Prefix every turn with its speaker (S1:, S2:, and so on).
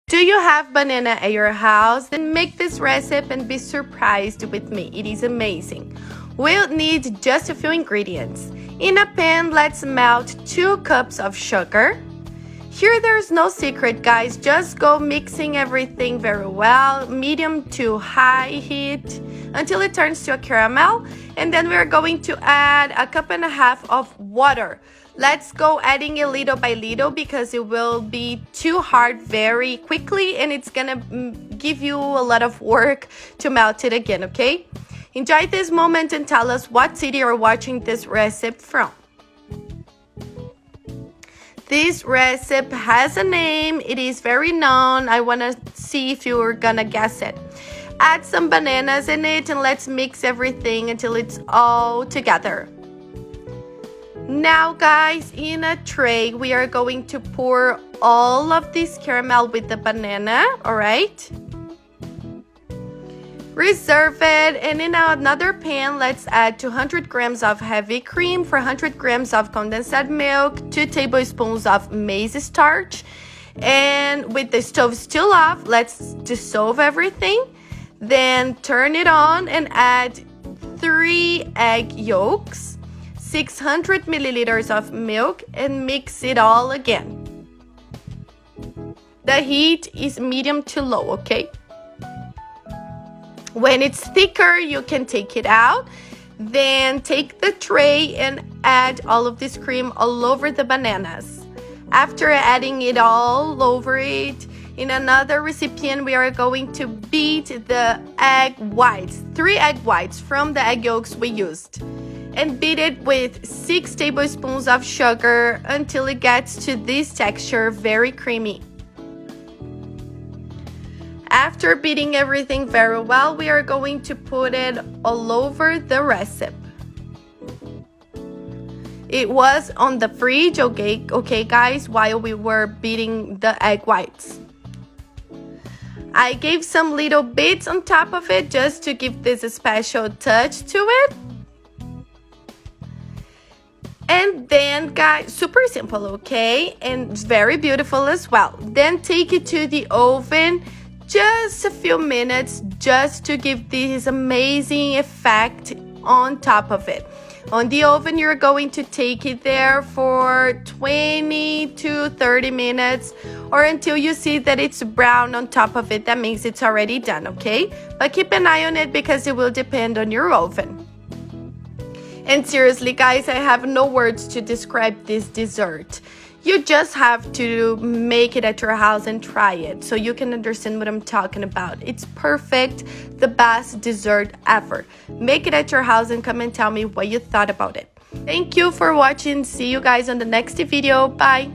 S1: Do you have banana at your house? Then make this recipe and be surprised with me. It is amazing. We'll need just a few ingredients. In a pan, let's melt 2 cups of sugar. Here there's no secret, guys. Just go mixing everything very well, medium to high heat, until it turns to a caramel. And then we're going to add a cup and a half of water. Let's go adding it little by little because it will be too hard very quickly and it's gonna give you a lot of work to melt it again, okay? Enjoy this moment and tell us what city you're watching this recipe from. This recipe has a name. It is very known. I want to see if you're gonna guess it. Add some bananas in it and let's mix everything until it's all together. Now, guys, in a tray, we are going to pour all of this caramel with the banana, all right? Reserve it, and in another pan, let's add 200 grams of heavy cream, 400 grams of condensed milk, 2 tablespoons of maize starch, and with the stove still off, let's dissolve everything. Then turn it on and add 3 egg yolks, 600 milliliters of milk, and mix it all again. The heat is medium to low, okay? When it's thicker, you can take it out. Then take the tray and add all of this cream all over the bananas. After adding it all over it, in another recipient, we are going to beat the egg whites, 3 egg whites from the egg yolks we used, and beat it with 6 tablespoons of sugar until it gets to this texture, very creamy. After beating everything very well, we are going to put it all over the recipe. It was on the fridge, okay guys, while we were beating the egg whites. I gave some little bits on top of it just to give this special touch to it. And then, guys, super simple, okay? And it's very beautiful as well. Then take it to the oven just a few minutes just to give this amazing effect on top of it. On the oven, you're going to take it there for 20 to 30 minutes or until you see that it's brown on top of it. That means it's already done, okay? But keep an eye on it because it will depend on your oven. And seriously, guys, I have no words to describe this dessert. You just have to make it at your house and try it so you can understand what I'm talking about. It's perfect, the best dessert ever. Make it at your house and come and tell me what you thought about it. Thank you for watching. See you guys on the next video. Bye.